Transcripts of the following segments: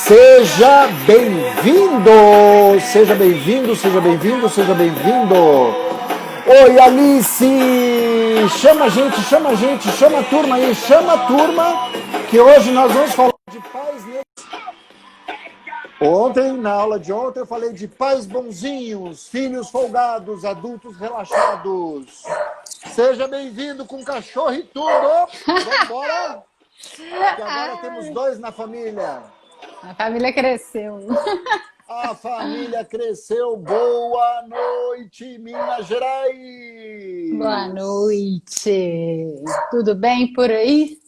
Seja bem-vindo! Seja bem-vindo, seja bem-vindo, seja bem-vindo! Oi, Alice! Chama a gente, chama a gente, chama a turma aí, chama a turma, que hoje nós vamos falar de pais negros. Ontem, na aula de ontem, eu falei de pais bonzinhos, filhos folgados, adultos relaxados. Seja bem-vindo com cachorro e tudo! Vambora! Que agora temos dois na família. A família cresceu. A família cresceu. Boa noite, Minas Gerais! Boa noite. Tudo bem por aí?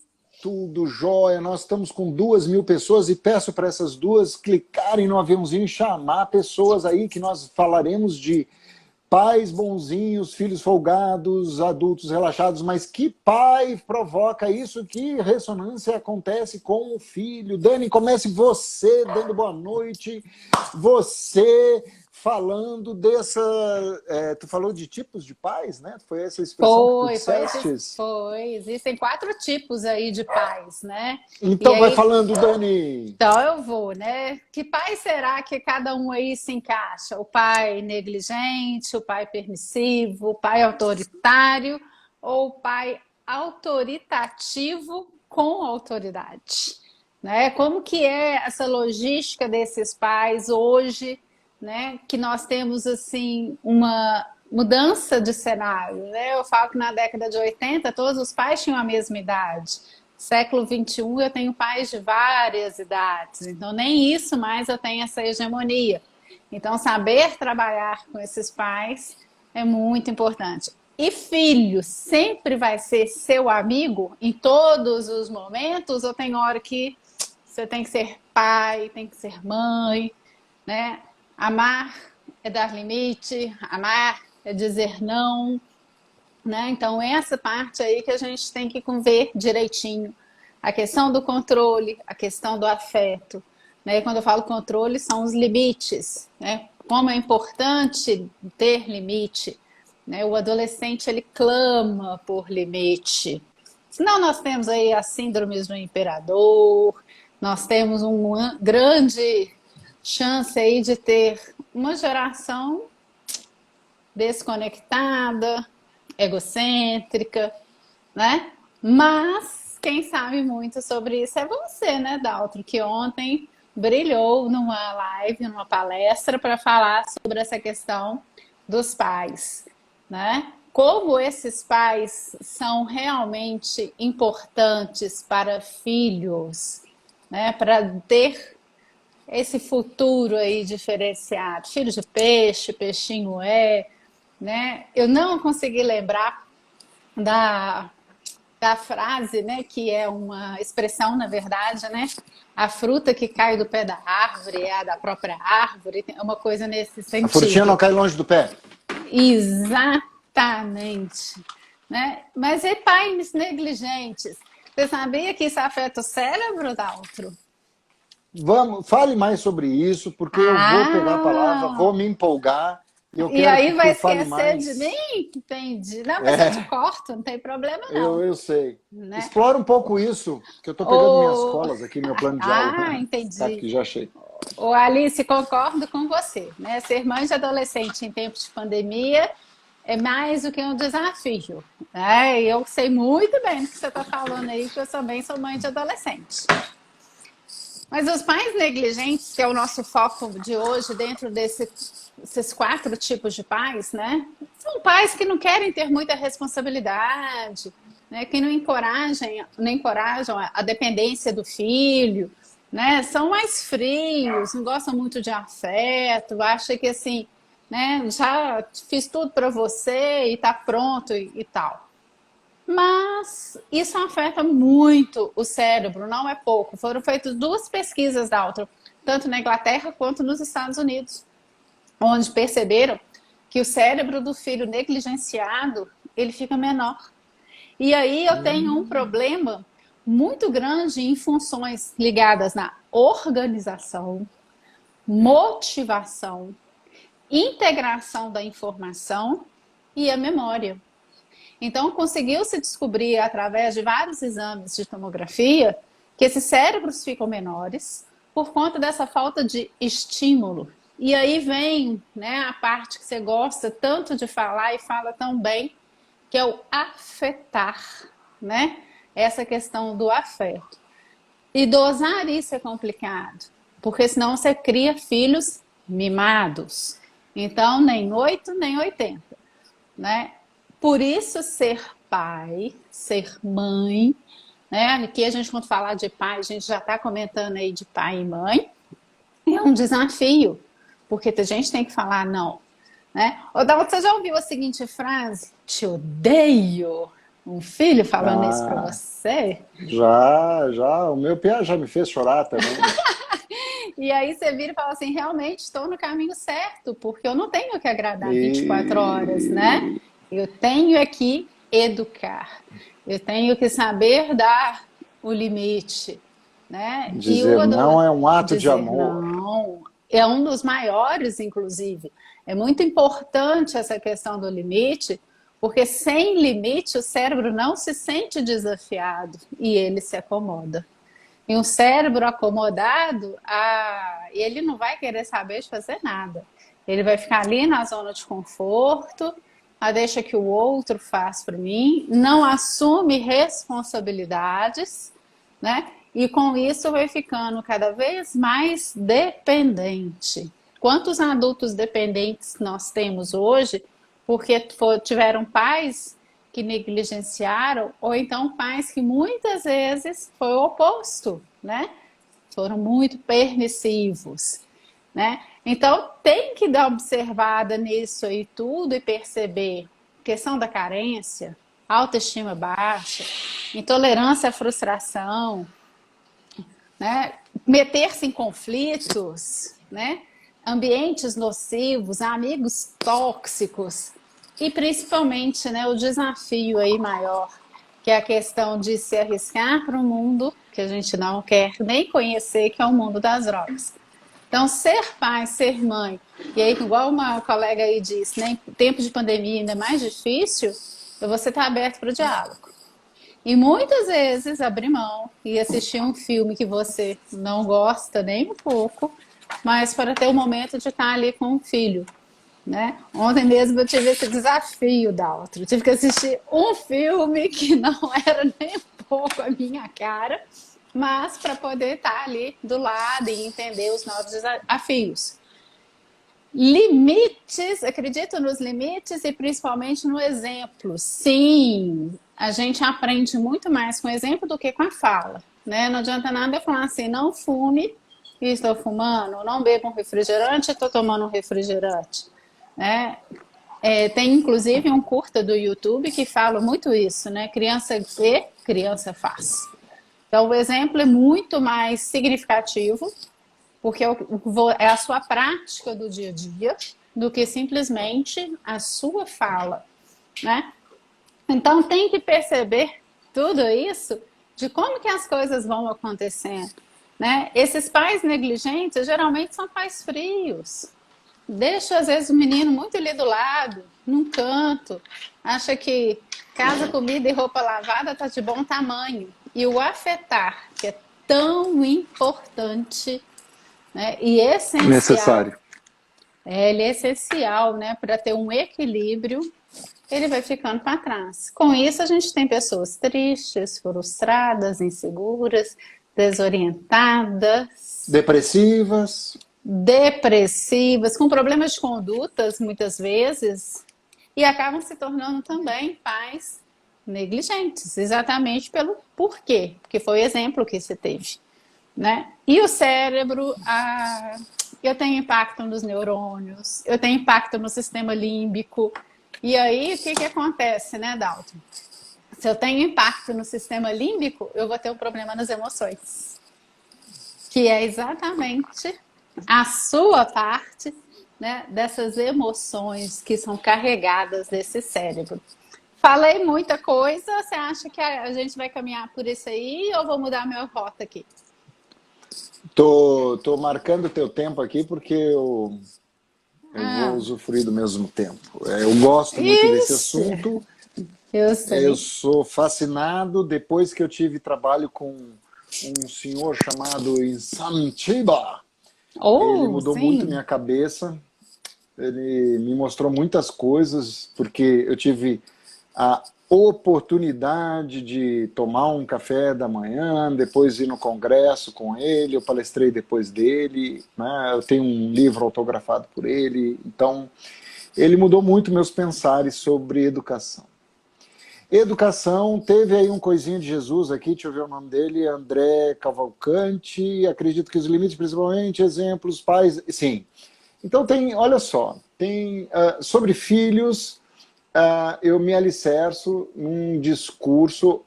Tudo jóia. Nós estamos com 2.000 pessoas e peço para essas duas clicarem no aviãozinho e chamar pessoas aí que nós falaremos de pais bonzinhos, filhos folgados, adultos relaxados, mas que pai provoca isso? Que ressonância acontece com o filho? Dani, comece você dando boa noite, você falando dessa... tu falou de tipos de pais, né? Foi essa expressão que tu disseste? Foi. Existem 4 tipos aí de pais, né? Então E vai aí, falando, Dani. então eu vou, né? Que pai será que cada um aí se encaixa? O pai negligente, o pai permissivo, o pai autoritário ou o pai autoritativo com autoridade? Né? Como que é essa logística desses pais hoje, né? Que nós temos assim uma mudança de cenário, né? Eu falo que na década de 80 todos os pais tinham a mesma idade. Século 21 eu tenho pais de várias idades, então nem isso mais eu tenho essa hegemonia. Então saber trabalhar com esses pais é muito importante. E filho sempre vai ser seu amigo em todos os momentos, ou tem hora que você tem que ser pai, tem que ser mãe, né? Amar é dar limite, amar é dizer não, né? Então, essa parte aí que a gente tem que ver direitinho. A questão do controle, a questão do afeto. Né? E quando eu falo controle, são os limites. Né? Como é importante ter limite. Né? O adolescente, ele clama por limite. Senão nós temos aí as síndromes do imperador, nós temos uma grande chance aí de ter uma geração desconectada, egocêntrica, né? Mas quem sabe muito sobre isso é você, né, Daltro, que ontem brilhou numa live, numa palestra para falar sobre essa questão dos pais, né? Como esses pais são realmente importantes para filhos, né? Para ter esse futuro aí diferenciado. Filho de peixe, peixinho né? Eu não consegui lembrar da frase, né? Que é uma expressão, na verdade, né? A fruta que cai do pé da árvore é a da própria árvore, é uma coisa nesse A frutinha não sentido. cai longe do pé. Exatamente. Né? Mas e pais negligentes? Você sabia que isso afeta o cérebro, Daltro? Vamos, fale mais sobre isso, porque eu vou pegar a palavra, Ah, vou me empolgar e eu e quero aí que vai tu fale esquecer de mais. mim? Entendi. Não, mas eu te É, corto, não tem problema eu, não. eu sei. Né? Explora um pouco isso, que eu estou pegando minhas O... colas aqui, meu plano de aula. Tá Entendi. aqui, já achei. O Alice, concordo com você. Né? Ser mãe de adolescente em tempos de pandemia é mais do que um desafio. Né? Eu sei muito bem do que você está falando aí, que eu também sou mãe de adolescente. Mas os pais negligentes, que é o nosso foco de hoje, dentro desses 4 tipos de pais, né? São pais que não querem ter muita responsabilidade, né? Que não encorajam a dependência do filho, né? São mais frios, não gostam muito de afeto, acham que assim, né? Já fiz tudo para você e tá pronto e tal. Mas isso afeta muito o cérebro, não é pouco. Foram feitas 2 pesquisas da Altro, tanto na Inglaterra quanto nos Estados Unidos, onde perceberam que o cérebro do filho negligenciado, ele fica menor. E aí eu tenho um problema muito grande em funções ligadas na organização, motivação, integração da informação e a memória. Então, conseguiu-se descobrir, através de vários exames de tomografia, que esses cérebros ficam menores, por conta dessa falta de estímulo. E aí vem, né, a parte que você gosta tanto de falar e fala tão bem, que é o afetar, né? Essa questão do afeto. E dosar isso é complicado, porque senão você cria filhos mimados. Então, nem 8, nem 80, né? Por isso, ser pai, ser mãe, né? Aqui a gente, quando falar de pai, a gente já está comentando aí de pai e mãe, é um desafio, porque a gente tem que falar não, né? Ô, Dalton, você já ouviu a seguinte frase? Te odeio. Um filho falando isso para Ah, você? já. O meu piá já me fez chorar também. E aí você vira e fala assim, realmente estou no caminho certo, porque eu não tenho que agradar 24 horas, né? E Eu tenho que educar. Eu tenho que saber dar o limite, né? E dizer não é um ato de dizer amor. não é um dos maiores, inclusive. É muito importante essa questão do limite, porque sem limite o cérebro não se sente desafiado e ele se acomoda. E um cérebro acomodado, ele não vai querer saber de fazer nada. Ele vai ficar ali na zona de conforto, deixa que o outro faz para mim, não assume responsabilidades, né? E com isso vai ficando cada vez mais dependente. Quantos adultos dependentes nós temos hoje porque tiveram pais que negligenciaram, ou então pais que muitas vezes foi o oposto, né? Foram muito permissivos, né? Então tem que dar observada nisso aí tudo e perceber questão da carência, autoestima baixa, intolerância à frustração, né? Meter-se em conflitos, né? Ambientes nocivos, amigos tóxicos e principalmente, né, o desafio aí maior, que é a questão de se arriscar para um mundo que a gente não quer nem conhecer, que é o mundo das drogas. Então, ser pai, ser mãe, e aí, igual uma colega aí disse, né, em tempo de pandemia ainda é mais difícil, você estar aberto para o diálogo. E muitas vezes abrir mão e assistir um filme que você não gosta nem um pouco, mas para ter o momento de estar ali com o filho, né? Ontem mesmo eu tive esse desafio, Daltro. Eu tive que assistir um filme que não era nem um pouco a minha cara, mas para poder estar ali do lado e entender os novos desafios. Limites, acredito nos limites e principalmente no exemplo. Sim, a gente aprende muito mais com o exemplo do que com a fala, né? Não adianta nada eu falar assim, não fume e estou fumando, não beba um refrigerante e estou tomando um refrigerante, né? Tem inclusive um curta do YouTube que fala muito isso, né? Criança vê, criança faz. Então o exemplo é muito mais significativo porque é a sua prática do dia a dia do que simplesmente a sua fala, né? Então tem que perceber tudo isso de como que as coisas vão acontecendo, né? Esses pais negligentes geralmente são pais frios. Deixa às vezes o menino muito ali do lado, num canto, acha que casa, comida e roupa lavada tá de bom tamanho. E o afetar, que é tão importante, né, e essencial, Necessário. ele é essencial, né, para ter um equilíbrio, ele vai ficando para trás. Com isso, a gente tem pessoas tristes, frustradas, inseguras, desorientadas, depressivas, com problemas de condutas, muitas vezes, e acabam se tornando também pais negligentes, exatamente pelo porquê, porque foi o exemplo que você teve. Né? E o cérebro, eu tenho impacto nos neurônios, eu tenho impacto no sistema límbico. E aí, o que acontece, né, Dalton? Se eu tenho impacto no sistema límbico, eu vou ter um problema nas emoções. Que é exatamente a sua parte, né, dessas emoções que são carregadas desse cérebro. Falei muita coisa, você acha que a gente vai caminhar por isso aí ou vou mudar minha rota aqui? Tô marcando teu tempo aqui porque eu vou usufruir do mesmo tempo. Eu gosto muito desse assunto. Eu sei. Eu sou fascinado. Depois que eu tive trabalho com um senhor chamado Insan Chiba. Ele Oh, mudou muito sim. minha cabeça. Ele me mostrou muitas coisas, porque eu tive a oportunidade de tomar um café da manhã, depois ir no congresso com ele, eu palestrei depois dele, né? Eu tenho um livro autografado por ele, então ele mudou muito meus pensares sobre educação. Educação, teve aí um coisinho de Jesus aqui, deixa eu ver o nome dele, André Cavalcante, acredito que os limites, principalmente, exemplos, pais, sim. Então tem, olha só, tem sobre filhos, eu me alicerço num discurso,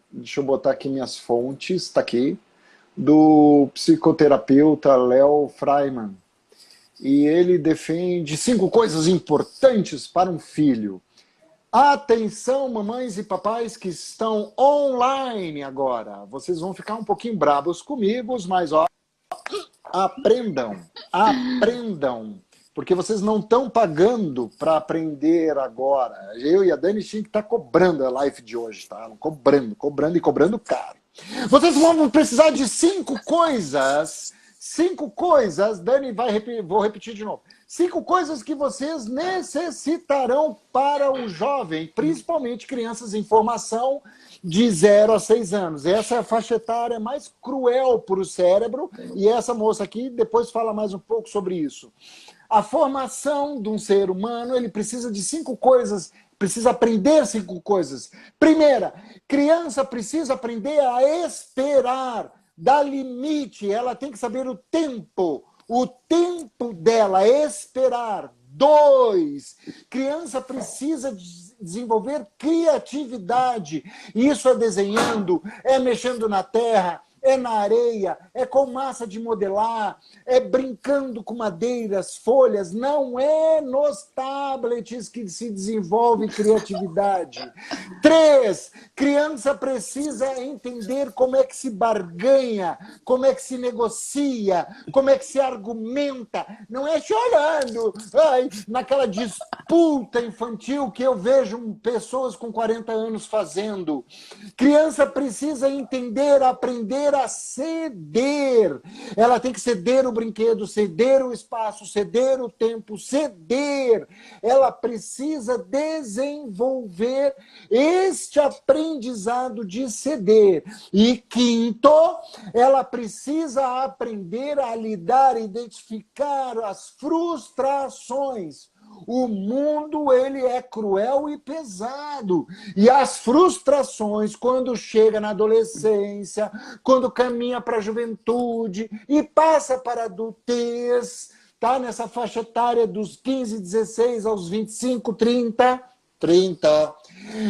deixa eu botar aqui minhas fontes, está aqui, do psicoterapeuta Léo Freiman. E ele defende 5 coisas importantes para um filho. Atenção, mamães e papais que estão online agora. Vocês vão ficar um pouquinho bravos comigo, mas ó, aprendam, aprendam. Porque vocês não estão pagando para aprender agora. Eu e a Dani tinha que estar cobrando a live de hoje, tá? Cobrando, cobrando e cobrando caro. Vocês vão precisar de 5 coisas. 5 coisas, Dani, vou repetir de novo. 5 coisas que vocês necessitarão para o jovem, principalmente crianças em formação de 0 a 6 anos. Essa é a faixa etária mais cruel para o cérebro, e essa moça aqui depois fala mais um pouco sobre isso. A formação de um ser humano, ele precisa de 5 coisas, precisa aprender 5 coisas. Primeira, criança precisa aprender a esperar, dar limite, ela tem que saber o tempo dela, esperar. 2, criança precisa desenvolver criatividade. Isso é desenhando, é mexendo na terra, é na areia, é com massa de modelar, é brincando com madeiras, folhas. Não é nos tablets que se desenvolve criatividade. 3, criança precisa entender como é que se barganha, como é que se negocia, como é que se argumenta. Não é chorando, naquela disputa infantil que eu vejo pessoas com 40 anos fazendo. Criança precisa entender, aprender a ceder. Ela tem que ceder o brinquedo, ceder o espaço, ceder o tempo, ceder. Ela precisa desenvolver este aprendizado de ceder. E 5, ela precisa aprender a lidar, identificar as frustrações. O mundo, ele é cruel e pesado. E as frustrações, quando chega na adolescência, quando caminha para a juventude e passa para a adultez, tá? Nessa faixa etária dos 15, 16 aos 25, 30,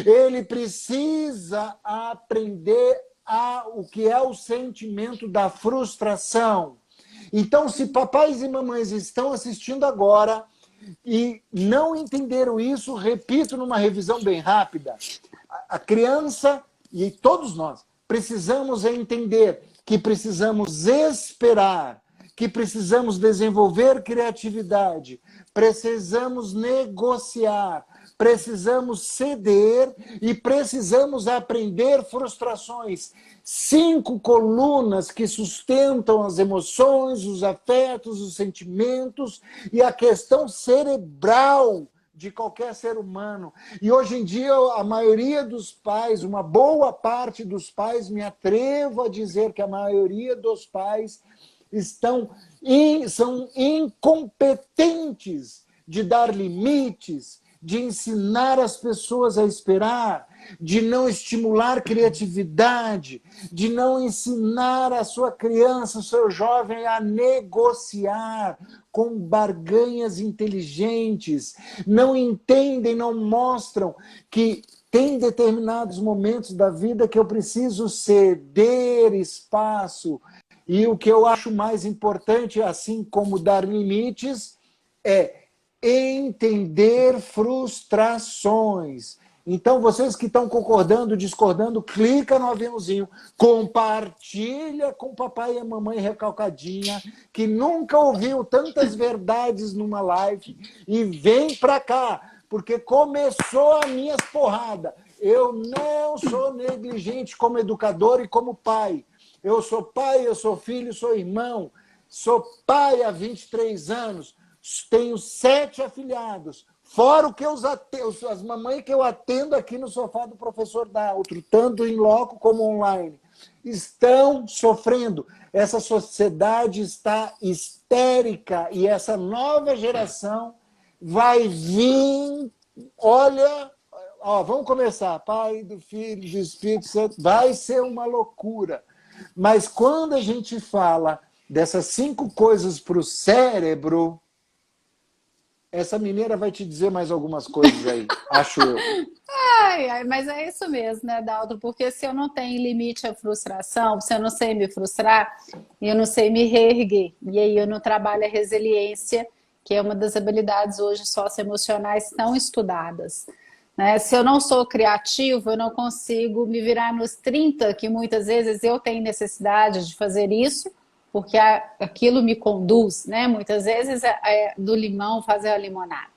ele precisa aprender o que é o sentimento da frustração. Então, se papais e mamães estão assistindo agora e não entenderam isso, repito numa revisão bem rápida. A criança e todos nós precisamos entender que precisamos esperar, que precisamos desenvolver criatividade, precisamos negociar, precisamos ceder e precisamos aprender frustrações. 5 colunas que sustentam as emoções, os afetos, os sentimentos e a questão cerebral de qualquer ser humano. E hoje em dia, a maioria dos pais, uma boa parte dos pais, me atrevo a dizer que a maioria dos pais são incompetentes de dar limites, de ensinar as pessoas a esperar, de não estimular criatividade, de não ensinar a sua criança, o seu jovem a negociar com barganhas inteligentes. Não entendem, não mostram que tem determinados momentos da vida que eu preciso ceder espaço. E o que eu acho mais importante, assim como dar limites, é entender frustrações. Então, vocês que estão concordando, discordando, clica no aviãozinho, compartilha com o papai e a mamãe recalcadinha, que nunca ouviu tantas verdades numa live, e vem para cá. porque começou as minhas porradas. Eu não sou negligente como educador e como pai. Eu sou pai, eu sou filho, sou irmão. Sou pai há 23 anos. Tenho 7 afilhados. Fora o que as mamães que eu atendo aqui no sofá do professor Daltro, tanto em loco como online, estão sofrendo. Essa sociedade está histérica e essa nova geração vai vir, olha, ó, vamos começar, Pai, do Filho, do Espírito Santo, vai ser uma loucura. Mas quando a gente fala dessas 5 coisas para o cérebro, essa mineira vai te dizer mais algumas coisas aí, acho eu. Mas é isso mesmo, né, Daltro? Porque se eu não tenho limite à frustração, se eu não sei me frustrar, eu não sei me reerguer. E aí eu não trabalho a resiliência, que é uma das habilidades hoje socioemocionais tão estudadas. Né? Se eu não sou criativo, eu não consigo me virar nos 30, que muitas vezes eu tenho necessidade de fazer isso, porque aquilo me conduz, né? Muitas vezes do limão fazer a limonada.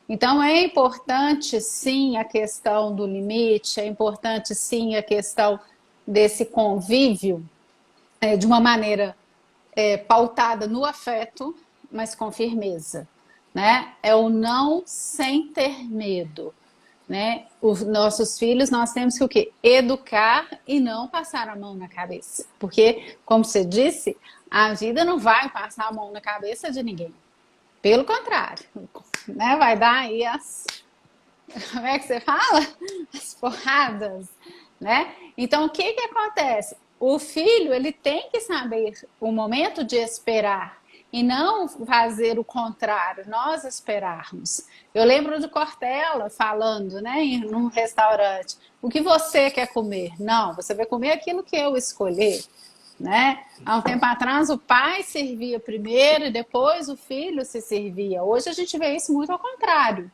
Então é importante sim a questão do limite, é importante sim a questão desse convívio de uma maneira pautada no afeto, mas com firmeza, né? É o não sem ter medo, né? Os nossos filhos nós temos que o quê? Educar e não passar a mão na cabeça, porque como você disse, a vida não vai passar a mão na cabeça de ninguém. Pelo contrário, né? Vai dar aí como é que você fala? As porradas, né? Então, o que que acontece? O filho, ele tem que saber o momento de esperar e não fazer o contrário, nós esperarmos. Eu lembro de Cortella falando, né, num restaurante, o que você quer comer? Não, você vai comer aquilo que eu escolher. Né? Há um tempo atrás o pai servia primeiro e depois o filho se servia. Hoje a gente vê isso muito ao contrário,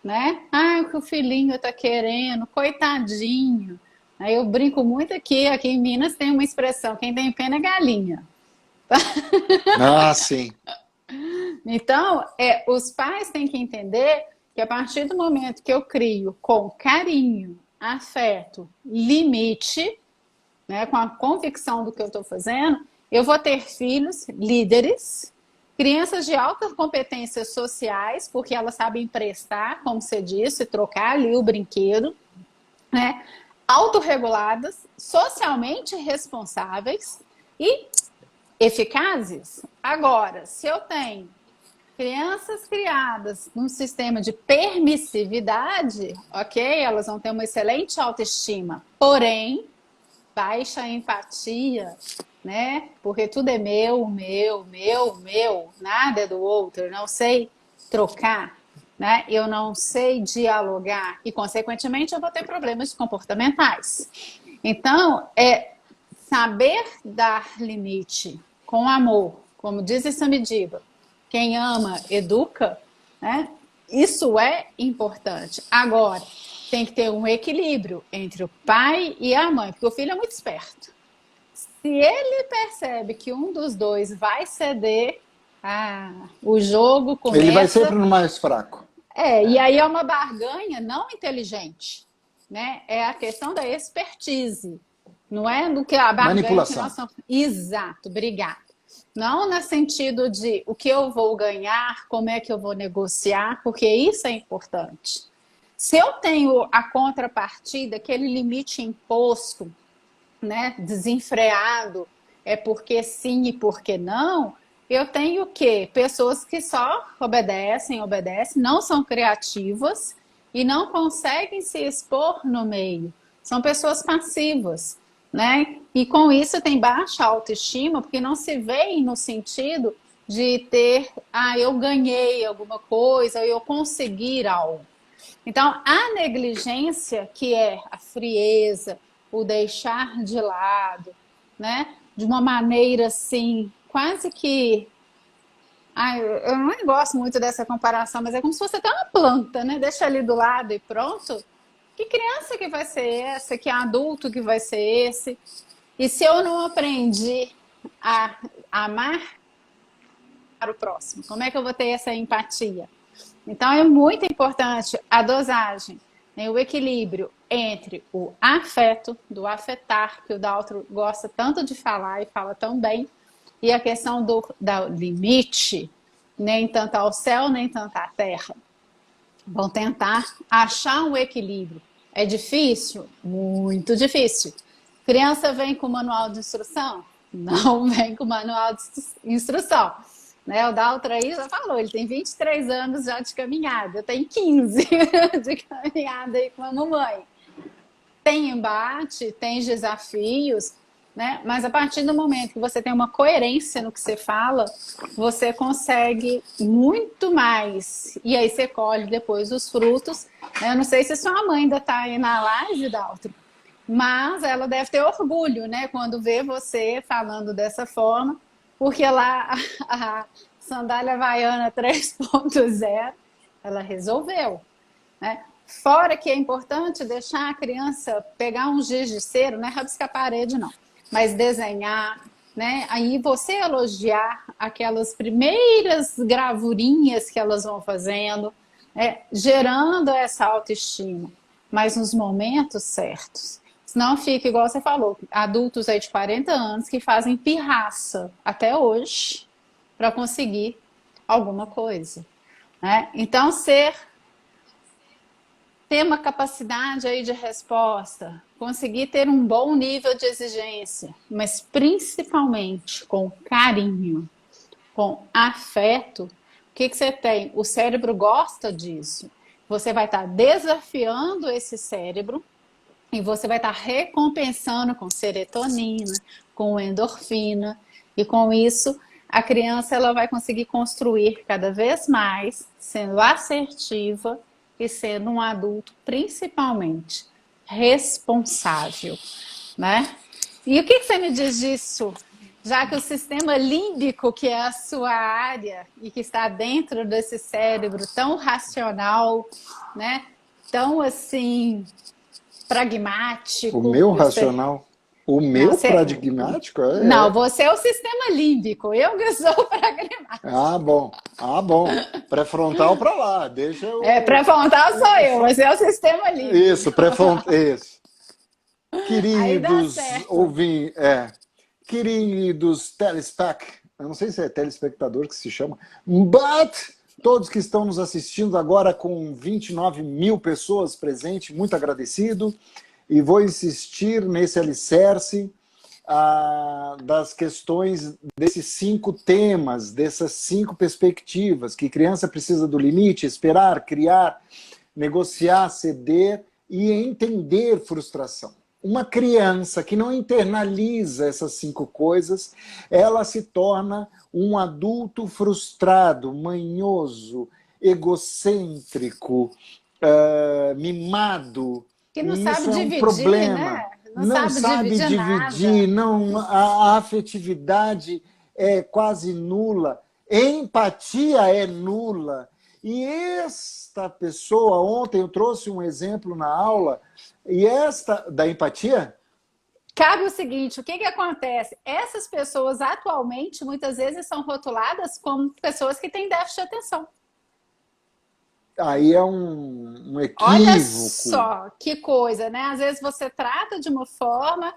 né? Ah, o que o filhinho está querendo, coitadinho. Aí eu brinco muito aqui em Minas tem uma expressão, quem tem pena é galinha. Ah, sim. Então, os pais têm que entender que a partir do momento que eu crio com carinho, afeto, limite, né, com a convicção do que eu estou fazendo, eu vou ter filhos líderes, crianças de altas competências sociais, porque elas sabem emprestar, como você disse, trocar ali o brinquedo, né, autorreguladas, socialmente responsáveis e eficazes. Agora, se eu tenho crianças criadas num sistema de permissividade, ok, elas vão ter uma excelente autoestima, porém baixa empatia, né? Porque tudo é meu, nada é do outro, eu não sei trocar, né? Eu não sei dialogar e, consequentemente, eu vou ter problemas comportamentais. Então, saber dar limite com amor, como diz Samidjiba, quem ama, educa, né? Isso é importante. Agora, tem que ter um equilíbrio entre o pai e a mãe, porque o filho é muito esperto. Se ele percebe que um dos dois vai ceder, o jogo começa... Ele vai sempre no mais fraco. E aí é uma barganha não inteligente, né? É a questão da expertise, não é do que a barganha manipulação. Que nós estamos... Exato, obrigada. Não no sentido de o que eu vou ganhar, como é que eu vou negociar, porque isso é importante. Se eu tenho a contrapartida, aquele limite imposto, né, desenfreado, é porque sim e porque não, eu tenho o quê? Pessoas que só obedecem, não são criativas e não conseguem se expor no meio. São pessoas passivas, né? E com isso tem baixa autoestima, porque não se veem no sentido de ter, eu ganhei alguma coisa, eu conseguir algo. Então, a negligência, que é a frieza, o deixar de lado, né? De uma maneira assim, quase que... eu não gosto muito dessa comparação, mas é como se fosse até uma planta, né? Deixa ali do lado e pronto. Que criança que vai ser essa? Que adulto que vai ser esse? E se eu não aprendi a amar para o próximo, como é que eu vou ter essa empatia? Então é muito importante a dosagem, né, o equilíbrio entre o afeto, do afetar, que o Daltro gosta tanto de falar e fala tão bem, e a questão do limite, nem tanto ao céu, nem tanto à terra. Vão tentar achar um equilíbrio. É difícil? Muito difícil. Criança vem com manual de instrução? Não vem com manual de instrução. Né? O Daltro aí já falou, ele tem 23 anos já de caminhada, eu tenho 15 de caminhada aí com a mamãe. Tem embate, tem desafios, né? Mas a partir do momento que você tem uma coerência no que você fala, você consegue muito mais. E aí você colhe depois os frutos. Eu não sei se sua mãe ainda está aí na live, Daltro, mas ela deve ter orgulho, né? Quando vê você falando dessa forma, porque lá a sandália havaiana 3.0, ela resolveu, né? Fora que é importante deixar a criança pegar um giz de cera, não é rabiscar a parede, não, mas desenhar, né? Aí você elogiar aquelas primeiras gravurinhas que elas vão fazendo, né? Gerando essa autoestima, mas nos momentos certos. Senão fica igual você falou, adultos aí de 40 anos que fazem pirraça até hoje para conseguir alguma coisa, né? Então ter uma capacidade aí de resposta, conseguir ter um bom nível de exigência, mas principalmente com carinho, com afeto. O que você tem? O cérebro gosta disso. Você vai estar desafiando esse cérebro e você vai estar recompensando com serotonina, com endorfina, e com isso a criança ela vai conseguir construir cada vez mais, sendo assertiva e sendo um adulto principalmente responsável, né? E o que você me diz disso? Já que o sistema límbico, que é a sua área e que está dentro desse cérebro tão racional, né? Tão assim pragmático. O meu racional? O Não, meu pragmático? Não, você é o sistema límbico, eu que sou o pragmático. Ah, bom. Ah, bom. Pré-frontal para lá, deixa eu... Pré-frontal sou eu, mas é o sistema límbico. Isso, pré-frontal, isso. Aí dá Queridos certo. ouvintes, queridos telespec, eu não sei se é telespectador que se chama, but todos que estão nos assistindo agora com 29 mil pessoas presentes, muito agradecido. E vou insistir nesse alicerce das questões desses 5 temas, dessas 5 perspectivas, que criança precisa do limite, esperar, criar, negociar, ceder e entender frustração. Uma criança que não internaliza essas 5 coisas, ela se torna um adulto frustrado, manhoso, egocêntrico, mimado. Que não E sabe isso é um dividir, problema. né? Não sabe dividir, não, a afetividade é quase nula, empatia é nula. E esta pessoa, ontem eu trouxe um exemplo na aula, e esta da empatia... Cabe o seguinte, o que acontece? Essas pessoas atualmente, muitas vezes, são rotuladas como pessoas que têm déficit de atenção. Aí é um equívoco. Olha só que coisa, né? Às vezes você trata de uma forma,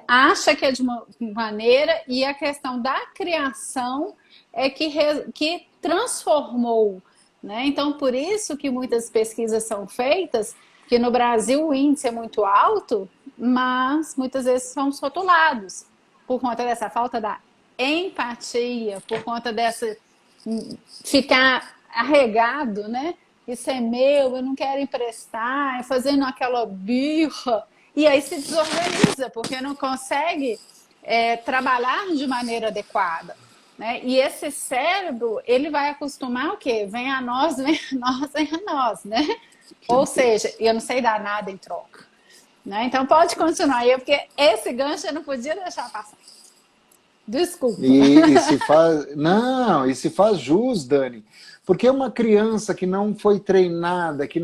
acha que é de uma maneira, e a questão da criação é que transformou, né? Então, por isso que muitas pesquisas são feitas, que no Brasil o índice é muito alto, mas muitas vezes somos rotulados por conta dessa falta da empatia, por conta dessa ficar arregado, né? Isso é meu, eu não quero emprestar, fazendo aquela birra. E aí se desorganiza, porque não consegue trabalhar de maneira adequada, né? E esse cérebro, ele vai acostumar o quê? Vem a nós, vem a nós, vem a nós, né? Ou seja, eu não sei dar nada em troca, né? Então pode continuar aí, porque esse gancho eu não podia deixar passar. Desculpa. E se faz... Não, e se faz jus, Dani. Porque uma criança que não foi treinada, que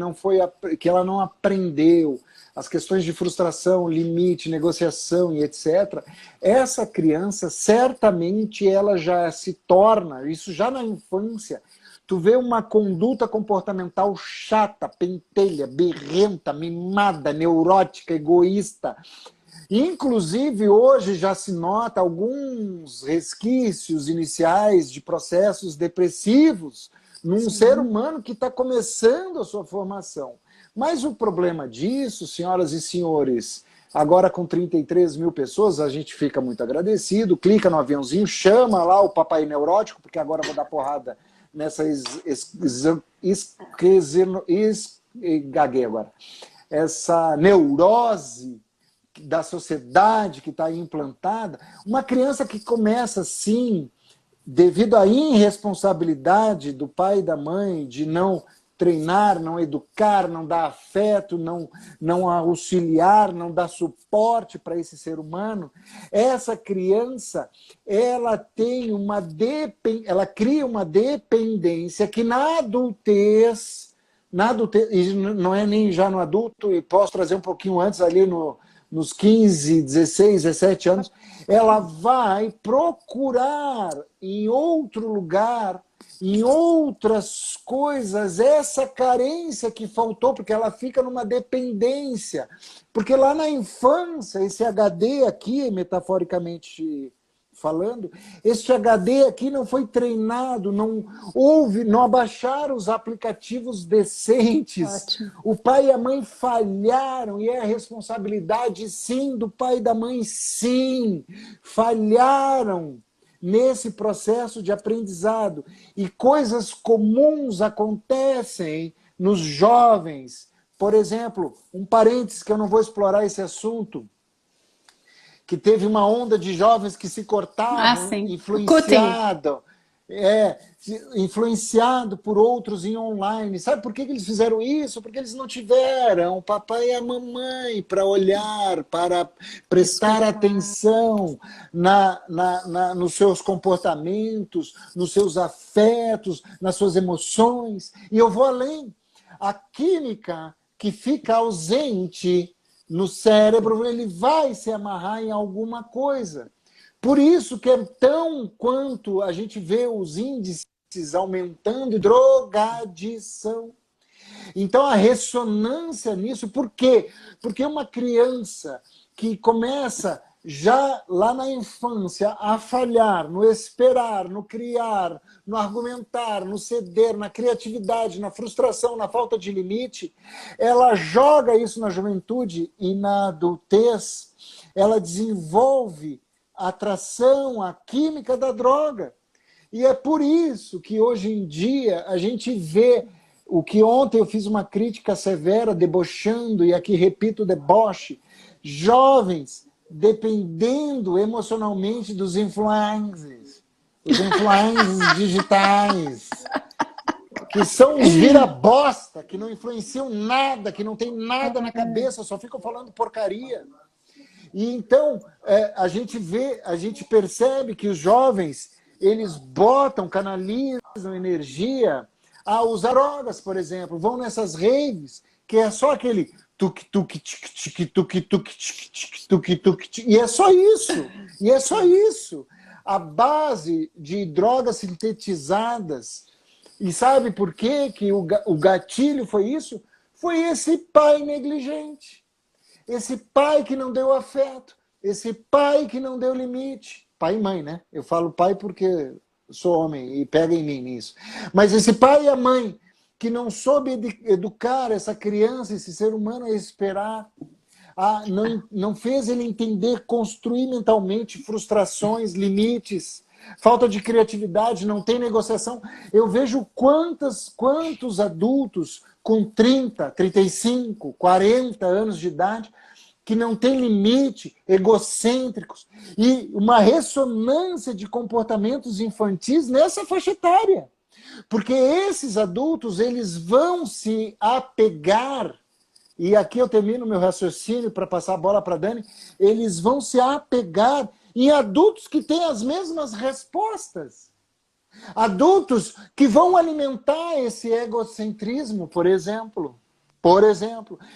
ela não aprendeu as questões de frustração, limite, negociação e etc., essa criança, certamente, ela já se torna, isso já na infância, tu vê uma conduta comportamental chata, pentelha, berrenta, mimada, neurótica, egoísta. Inclusive, hoje já se nota alguns resquícios iniciais de processos depressivos num ser humano que está começando a sua formação. Mas o problema disso, senhoras e senhores, agora com 33 mil pessoas, a gente fica muito agradecido, clica no aviãozinho, chama lá o papai neurótico, porque agora eu vou dar porrada nessa gaguei agora. Essa neurose da sociedade que está aí implantada, uma criança que começa assim, devido à irresponsabilidade do pai e da mãe de não treinar, não educar, não dar afeto, não auxiliar, não dar suporte para esse ser humano, essa criança, ela cria uma dependência que na adultez, e não é nem já no adulto, e posso trazer um pouquinho antes ali nos 15, 16, 17 anos, ela vai procurar em outro lugar, em outras coisas, essa carência que faltou, porque ela fica numa dependência. Porque lá na infância, esse HD aqui, metaforicamente falando, esse HD aqui não foi treinado, não abaixaram os aplicativos decentes. Ótimo. O pai e a mãe falharam, e é a responsabilidade, sim, do pai e da mãe, sim. Falharam nesse processo de aprendizado. E coisas comuns acontecem nos jovens. Por exemplo, um parênteses que eu não vou explorar esse assunto, que teve uma onda de jovens que se cortavam, influenciado por outros em online. Sabe por que eles fizeram isso? Porque eles não tiveram o papai e a mamãe para olhar, para prestar atenção nos seus comportamentos, nos seus afetos, nas suas emoções. E eu vou além. A química que fica ausente no cérebro, ele vai se amarrar em alguma coisa. Por isso que é tão quanto a gente vê os índices aumentando, drogadição. Então a ressonância nisso, por quê? Porque uma criança que começa já lá na infância a falhar, no esperar, no criar, no argumentar, no ceder, na criatividade, na frustração, na falta de limite, ela joga isso na juventude e na adultez, ela desenvolve a atração, a química da droga. E é por isso que hoje em dia a gente vê o que ontem eu fiz uma crítica severa, debochando, e aqui repito, deboche, jovens dependendo emocionalmente dos influencers, os influencers digitais, que são uns vira-bosta, que não influenciam nada, que não tem nada na cabeça, só ficam falando porcaria. E então a gente percebe que os jovens, eles canalizam energia a usar drogas, por exemplo, vão nessas raves, que é só aquele e é só isso. A base de drogas sintetizadas. E sabe por quê que o gatilho foi isso? Foi esse pai negligente. Esse pai que não deu afeto. Esse pai que não deu limite. Pai e mãe, né? Eu falo pai porque sou homem e pega em mim nisso. Mas esse pai e a mãe que não soube educar essa criança, esse ser humano a esperar, não fez ele entender, construir mentalmente frustrações, limites, falta de criatividade, não tem negociação. Eu vejo quantos adultos com 30, 35, 40 anos de idade que não tem limite, egocêntricos, e uma ressonância de comportamentos infantis nessa faixa etária. Porque esses adultos, eles vão se apegar, e aqui eu termino meu raciocínio para passar a bola para a Dani, eles vão se apegar em adultos que têm as mesmas respostas. Adultos que vão alimentar esse egocentrismo, por exemplo.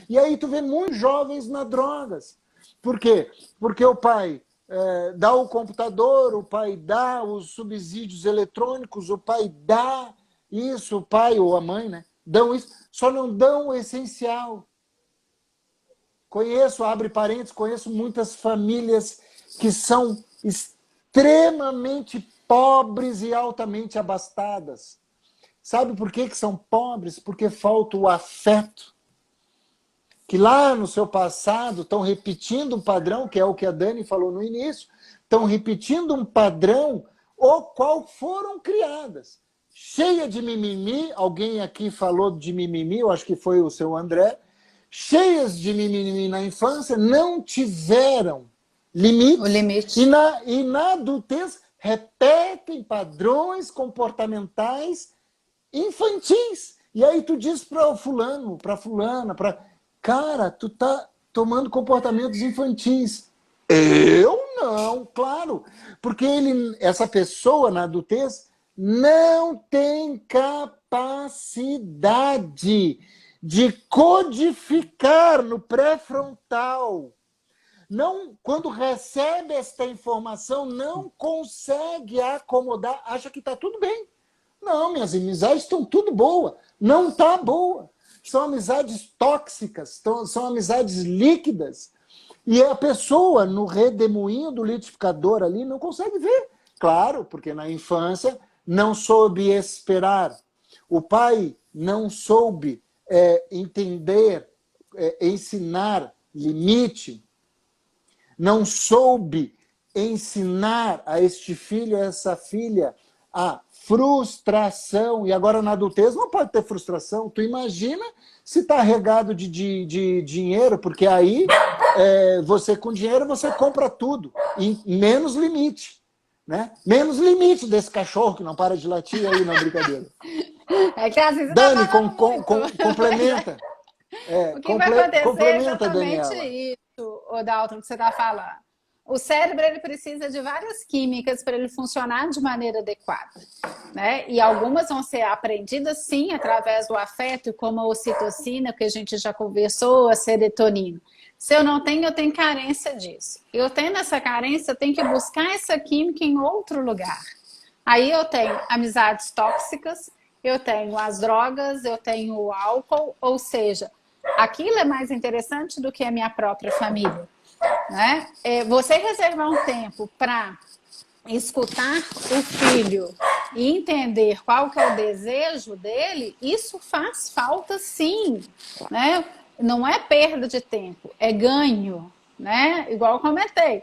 E aí tu vê muitos jovens nas drogas. Por quê? Porque o pai dá o computador, o pai dá os subsídios eletrônicos, o pai dá, isso, o pai ou a mãe, né? Dão isso, só não dão o essencial. Abre parênteses, conheço muitas famílias que são extremamente pobres e altamente abastadas. Sabe por que são pobres? Porque falta o afeto. Que lá no seu passado estão repetindo um padrão, que é o que a Dani falou no início, estão repetindo um padrão o qual foram criadas. Cheia de mimimi, alguém aqui falou de mimimi, eu acho que foi o seu André, cheias de mimimi na infância, não tiveram limites, O limite. e na adultez repetem padrões comportamentais infantis. E aí tu diz para o fulano, para fulana, cara, tu tá tomando comportamentos infantis. Eu não, claro, porque essa pessoa na adultez não tem capacidade de codificar no pré-frontal. Não, quando recebe esta informação, não consegue acomodar, acha que está tudo bem. Não, minhas amizades estão tudo boa. Não está boa. São amizades tóxicas, são amizades líquidas. E a pessoa, no redemoinho do litificador ali, não consegue ver. Claro, porque na infância não soube esperar. O pai não soube entender, ensinar limite. Não soube ensinar a este filho, a essa filha, a frustração. E agora na adultez não pode ter frustração. Tu imagina se está regado de dinheiro, porque aí você com dinheiro você compra tudo, e menos limite. Né? Menos limite desse cachorro que não para de latir aí na brincadeira. É que às vezes Dani, tá complementa. O que vai acontecer é Complementa, exatamente Daniela. isso, Dalton, que você está falando. O cérebro ele precisa de várias químicas para ele funcionar de maneira adequada, né? E algumas vão ser aprendidas sim através do afeto, como a ocitocina, que a gente já conversou, a serotonina. Se eu não tenho, eu tenho carência disso. Eu tendo essa carência, eu tenho que buscar essa química em outro lugar. Aí eu tenho amizades tóxicas, eu tenho as drogas, eu tenho o álcool, ou seja, aquilo é mais interessante do que a minha própria família. Né? Você reservar um tempo para escutar o filho e entender qual que é o desejo dele, isso faz falta sim, né? Não é perda de tempo, é ganho, né? Igual eu comentei,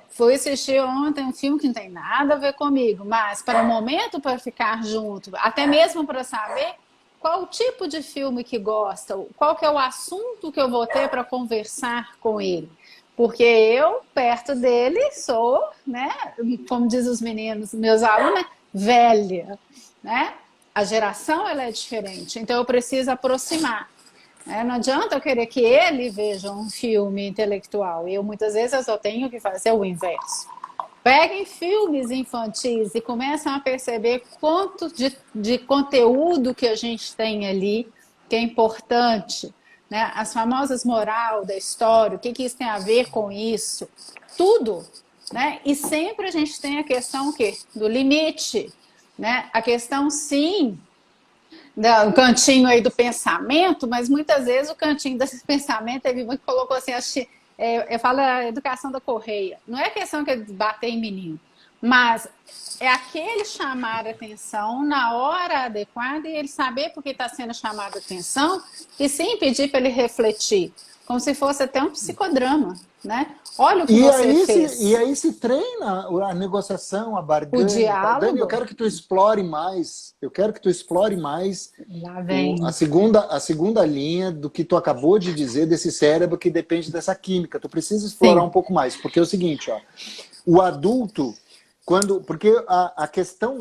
fui assistir ontem um filme que não tem nada a ver comigo, mas para o momento, para ficar junto, até mesmo para saber qual o tipo de filme que gosta, qual que é o assunto que eu vou ter para conversar com ele. Porque eu, perto dele, sou, né, como dizem os meninos, meus alunos, velha, né? A geração ela é diferente, então eu preciso aproximar. Né? Não adianta eu querer que ele veja um filme intelectual. Eu, muitas vezes, eu só tenho que fazer o inverso. Peguem filmes infantis e começam a perceber quanto de conteúdo que a gente tem ali, que é importante. Né? As famosas moral da história, o que isso tem a ver com isso? Tudo. Né? E sempre a gente tem a questão o quê? Do limite. Né? A questão, sim, do cantinho aí do pensamento, mas muitas vezes o cantinho desse pensamento, teve muito que colocou assim, eu falo a educação da correia. Não é questão que é bater em menino, mas é aquele chamar a atenção na hora adequada e ele saber por que está sendo chamado a atenção e sim pedir para ele refletir, como se fosse até um psicodrama, né? Olha o que você fez. E aí se treina a negociação, a barganha. O diálogo. Dani, eu quero que tu explore mais. Eu quero que tu explore mais Lá vem. a segunda linha do que tu acabou de dizer desse cérebro que depende dessa química. Tu precisa explorar um pouco mais, porque é o seguinte, ó, o adulto, porque a questão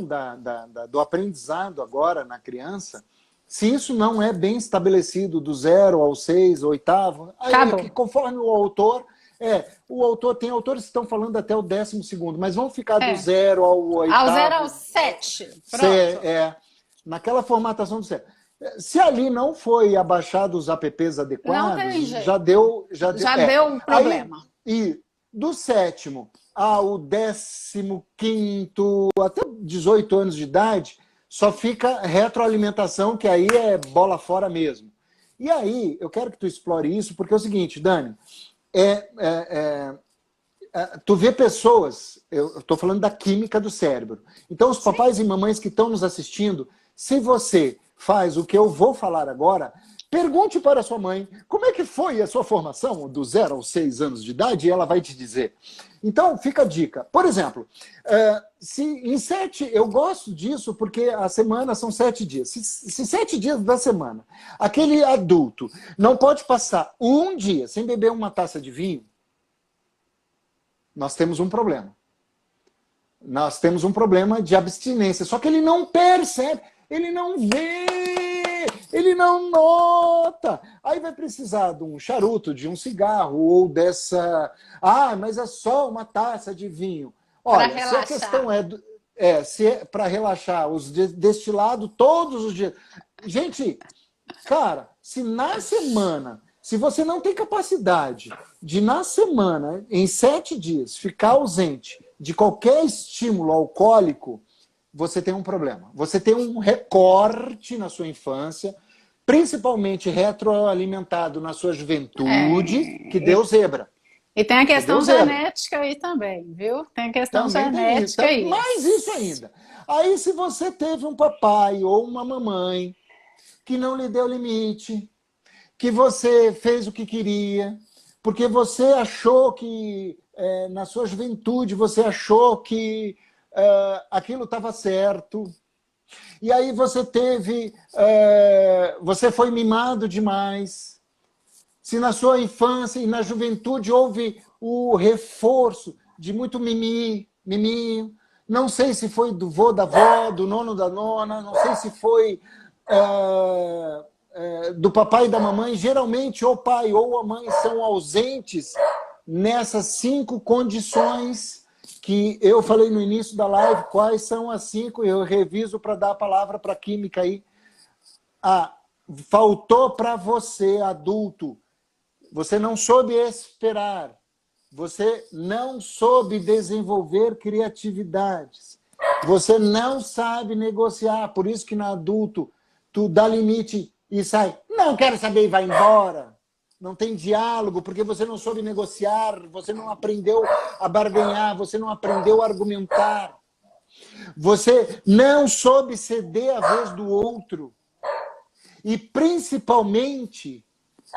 do aprendizado agora na criança, se isso não é bem estabelecido do 0 ao 6, oitavo, aí, conforme o autor, tem autores que estão falando até o 12º, mas vamos ficar do 0 ao 8º. Ao 0 ao 7. Pronto. Naquela formatação do 0. Se ali não foi abaixado os apps adequados, já deu problema. E do 7º ao 15º, até 18 anos de idade, só fica retroalimentação, que aí é bola fora mesmo. E aí, eu quero que tu explore isso, porque é o seguinte, Dani, tu vê pessoas, eu estou falando da química do cérebro. Então, os papais e mamães que estão nos assistindo, se você faz o que eu vou falar agora, pergunte para a sua mãe como é que foi a sua formação do 0 aos 6 anos de idade e ela vai te dizer. Então, fica a dica. Por exemplo, se em 7, eu gosto disso porque a semana são 7 dias. Se 7 dias da semana, aquele adulto não pode passar um dia sem beber uma taça de vinho, nós temos um problema. Nós temos um problema de abstinência. Só que ele não percebe, ele não vê, ele não nota. Aí vai precisar de um charuto, de um cigarro, ou dessa... Ah, mas é só uma taça de vinho. Olha, se a questão se é para relaxar, os destilados todos os dias. Gente, cara, se na semana... Se você não tem capacidade de, na semana, em 7 dias, ficar ausente de qualquer estímulo alcoólico, você tem um problema. Você tem um recorte na sua infância, principalmente retroalimentado na sua juventude, que deu zebra. E tem a questão genética aí também, viu? Tem a questão genética aí. Mais isso ainda. Aí, se você teve um papai ou uma mamãe que não lhe deu limite, que você fez o que queria, porque você achou que, na sua juventude, você achou que aquilo estava certo, e aí você teve, você foi mimado demais. Se na sua infância e na juventude houve o reforço de muito miminho, não sei se foi do vô da avó, do nono da nona, não sei se foi... do papai e da mamãe, geralmente o pai ou a mãe são ausentes nessas 5 condições que eu falei no início da live. Quais são as 5? Eu reviso para dar a palavra para a química aí. Faltou para você, adulto. Você não soube esperar. Você não soube desenvolver criatividades. Você não sabe negociar. Por isso que no adulto, tu dá limite e sai, não quero saber e vai embora. Não tem diálogo, porque você não soube negociar, você não aprendeu a barganhar, você não aprendeu a argumentar. Você não soube ceder a vez do outro. E principalmente,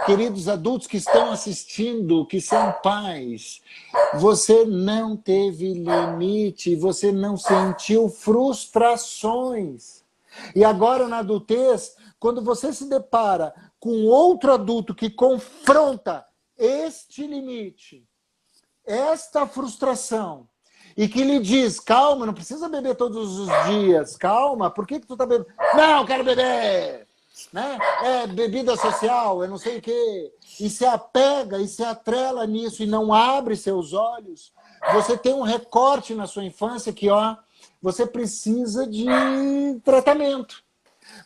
queridos adultos que estão assistindo, que são pais, você não teve limite, você não sentiu frustrações. E agora, na adultez, quando você se depara com outro adulto que confronta este limite, esta frustração, e que lhe diz, calma, não precisa beber todos os dias, calma, por que tu tá bebendo? Não, quero beber! Né? É bebida social, eu não sei o quê. E se apega e se atrela nisso e não abre seus olhos, você tem um recorte na sua infância que, você precisa de tratamento.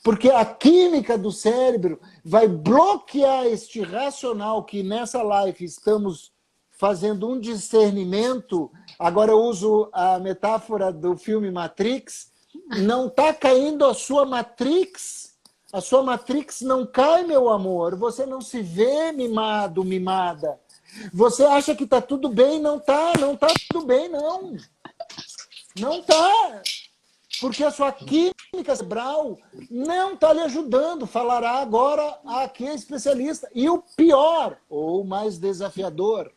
Porque a química do cérebro vai bloquear este racional que nessa live estamos fazendo um discernimento. Agora eu uso a metáfora do filme Matrix. Não está caindo a sua Matrix. A sua Matrix não cai, meu amor. Você não se vê mimado, mimada. Você acha que está tudo bem. Não está tudo bem, não. Não está. Porque a sua química cerebral não está lhe ajudando. Falará agora aqui a especialista. E o pior, ou mais desafiador,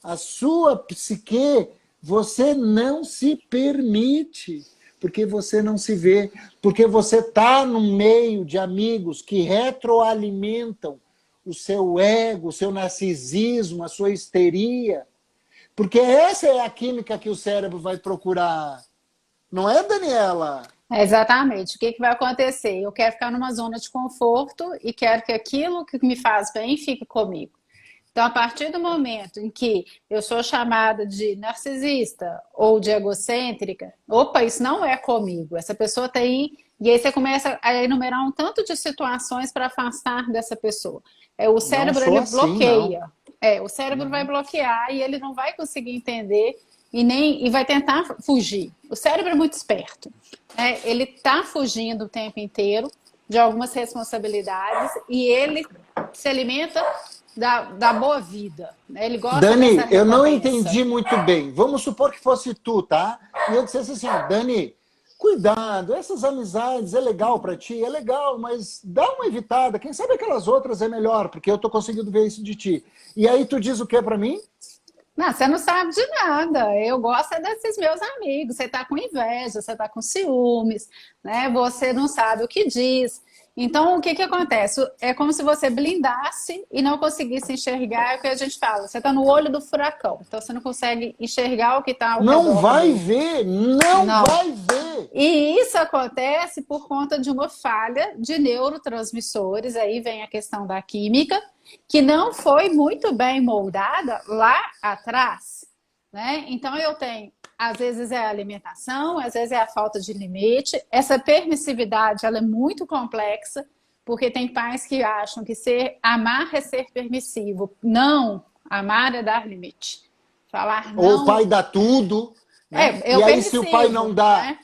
a sua psique, você não se permite, porque você não se vê, porque você está no meio de amigos que retroalimentam o seu ego, o seu narcisismo, a sua histeria. Porque essa é a química que o cérebro vai procurar. Não é, Daniela? Exatamente. O que vai acontecer? Eu quero ficar numa zona de conforto e quero que aquilo que me faz bem fique comigo. Então, a partir do momento em que eu sou chamada de narcisista ou de egocêntrica, opa, isso não é comigo. Essa pessoa tem... E aí você começa a enumerar um tanto de situações para afastar dessa pessoa. O cérebro, ele bloqueia. O cérebro vai bloquear e ele não vai conseguir entender e vai tentar fugir. O cérebro é muito esperto, né? Ele está fugindo o tempo inteiro de algumas responsabilidades e ele se alimenta da boa vida, né? Ele gosta dessa Dani, eu não recompensa. entendi muito bem. Vamos supor que fosse tu, tá? E eu dissesse assim, ó, Dani, cuidado, essas amizades é legal pra ti, é legal, mas dá uma evitada. Quem sabe aquelas outras é melhor, porque eu tô conseguindo ver isso de ti. E aí tu diz o que pra mim? Não, você não sabe de nada. Eu gosto é desses meus amigos. Você está com inveja, você está com ciúmes, né? Você não sabe o que diz. Então, o que que acontece? É como se você blindasse e não conseguisse enxergar é o que a gente fala. Você está no olho do furacão, então você não consegue enxergar o que está ao Não redor vai dele. ver, não Não. vai ver. E isso acontece por conta de uma falha de neurotransmissores, aí vem a questão da química, que não foi muito bem moldada lá atrás, né? Então eu tenho, às vezes é a alimentação, às vezes é a falta de limite. Essa permissividade, ela é muito complexa, porque tem pais que acham que amar é ser permissivo. Não, amar é dar limite. Falar Ou o não pai dá tudo, né? é E o aí se o pai permissivo, não dá, né?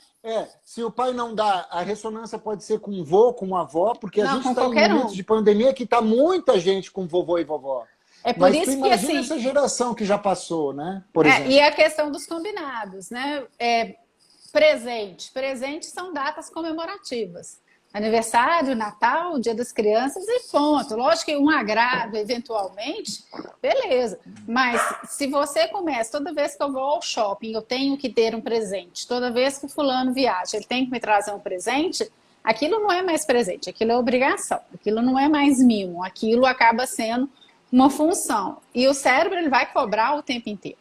se o pai não dá, a ressonância pode ser com o vô, com a avó, porque a Não, gente com está em qualquer momentos um. de pandemia que está muita gente com vovô e vovó. É por Mas tu isso que, imagina assim, essa geração que já passou, né? Por e exemplo. a questão dos combinados, né? Presente. Presente são datas comemorativas. Aniversário, Natal, Dia das Crianças e ponto. Lógico que um agrado, eventualmente, beleza. Mas se você começa, toda vez que eu vou ao shopping, eu tenho que ter um presente. Toda vez que o fulano viaja, ele tem que me trazer um presente. Aquilo não é mais presente, aquilo é obrigação. Aquilo não é mais mimo. Aquilo acaba sendo uma função. E o cérebro ele vai cobrar o tempo inteiro.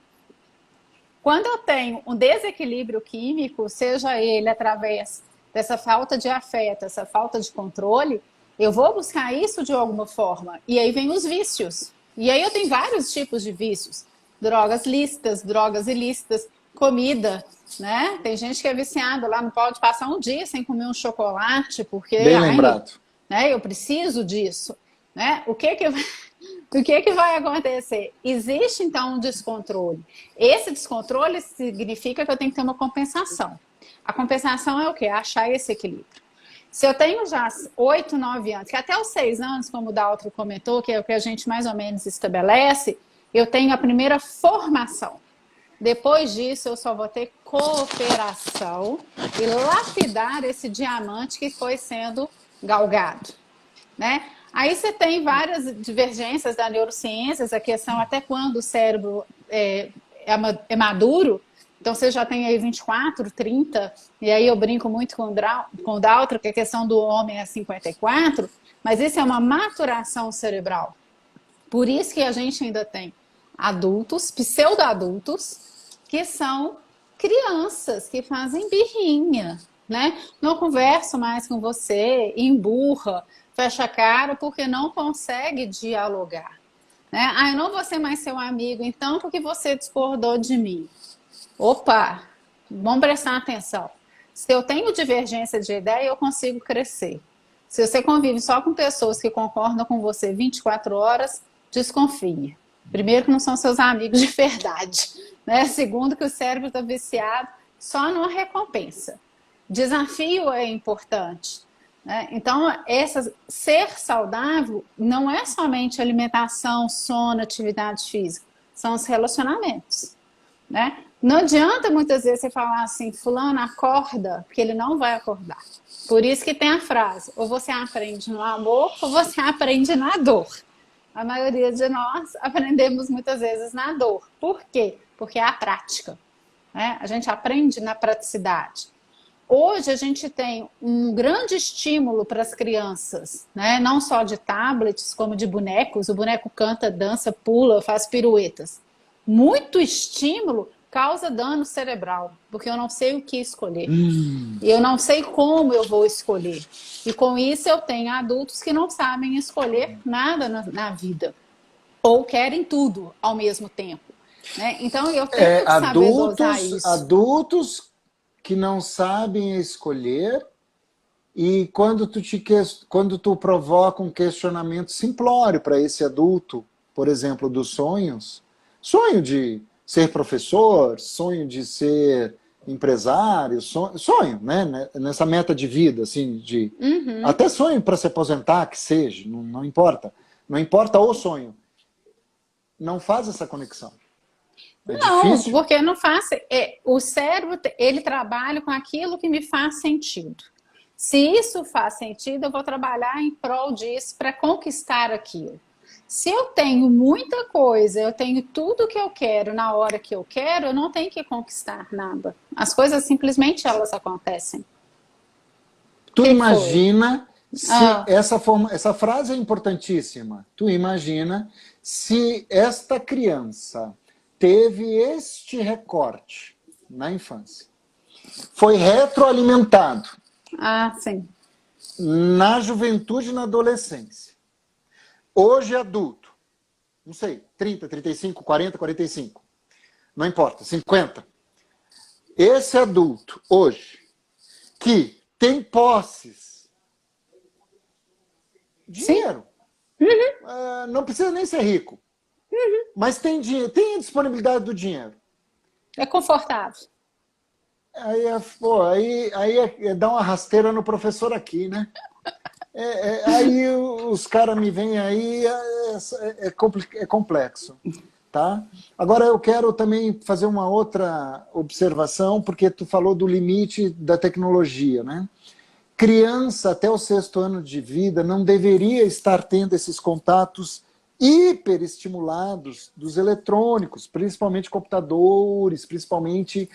Quando eu tenho um desequilíbrio químico, seja ele através dessa falta de afeto, essa falta de controle, eu vou buscar isso de alguma forma. E aí vem os vícios. E aí eu tenho vários tipos de vícios. Drogas lícitas, drogas ilícitas, comida, né? Tem gente que é viciada lá, não pode passar um dia sem comer um chocolate, porque, Bem ai, lembrado. né, eu preciso disso, né? O que que vai acontecer? Existe, então, um descontrole. Esse descontrole significa que eu tenho que ter uma compensação. A compensação é o quê? Achar esse equilíbrio. Se eu tenho já 8, 9 anos, que até os 6 anos, como o Daltro comentou, que é o que a gente mais ou menos estabelece, eu tenho a primeira formação. Depois disso, eu só vou ter cooperação e lapidar esse diamante que foi sendo galgado, né? Aí você tem várias divergências da neurociência, a questão até quando o cérebro é maduro. Então você já tem aí 24, 30, e aí eu brinco muito com o Daltro, que a questão do homem é 54, mas isso é uma maturação cerebral. Por isso que a gente ainda tem adultos, pseudo-adultos, que são crianças que fazem birrinha, né? Não converso mais com você, emburra, fecha a cara porque não consegue dialogar, né? Ah, eu não vou ser mais seu amigo, então, porque você discordou de mim. Opa, vamos prestar atenção. Se eu tenho divergência de ideia, eu consigo crescer. Se você convive só com pessoas que concordam com você 24 horas, desconfie. Primeiro, que não são seus amigos de verdade, né? Segundo, que o cérebro está viciado só numa recompensa. Desafio é importante, né? Então, ser saudável não é somente alimentação, sono, atividade física, são os relacionamentos, né? Não adianta muitas vezes você falar assim, fulano acorda, porque ele não vai acordar. Por isso que tem a frase, ou você aprende no amor, ou você aprende na dor. A maioria de nós aprendemos muitas vezes na dor. Por quê? Porque é a prática, né? A gente aprende na praticidade. Hoje a gente tem um grande estímulo para as crianças, né? Não só de tablets, como de bonecos. O boneco canta, dança, pula, faz piruetas. Muito estímulo causa dano cerebral, porque eu não sei o que escolher. E eu não sei como eu vou escolher. E com isso eu tenho adultos que não sabem escolher nada na vida. Ou querem tudo ao mesmo tempo, né? Então eu tenho que saber dosar isso. Adultos que não sabem escolher e quando tu provoca um questionamento simplório para esse adulto, por exemplo, dos sonhos, sonho de ser professor, sonho de ser empresário, sonho, né? Nessa meta de vida, assim, até sonho para se aposentar, que seja, não importa. Não importa o sonho. Não faz essa conexão. É Não, difícil. porque não faz. O cérebro, ele trabalha com aquilo que me faz sentido. Se isso faz sentido, eu vou trabalhar em prol disso para conquistar aquilo. Se eu tenho muita coisa, eu tenho tudo que eu quero na hora que eu quero, eu não tenho que conquistar nada. As coisas simplesmente elas acontecem. Tu Que foi? imagina se Ah, essa frase é importantíssima. Tu imagina se esta criança teve este recorte na infância, foi retroalimentado sim. na juventude e na adolescência. Hoje é adulto, não sei, 30, 35, 40, 45, não importa, 50. Esse adulto, hoje, que tem posses, Sim, dinheiro, não precisa nem ser rico, mas tem dinheiro, tem a disponibilidade do dinheiro. é confortável. Aí dá uma rasteira no professor aqui, né? Aí os caras me vêm aí, é complexo. Tá? Agora eu quero também fazer uma outra observação, porque tu falou do limite da tecnologia, né? Criança até o 6º ano de vida não deveria estar tendo esses contatos hiperestimulados dos eletrônicos, principalmente computadores, principalmente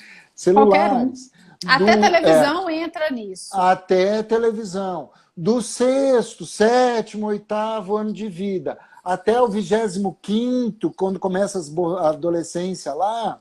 Qualquer um. celulares, Até televisão entra nisso. até televisão, do 6º, 7º, 8º ano de vida, até o 25º, quando começa a adolescência lá,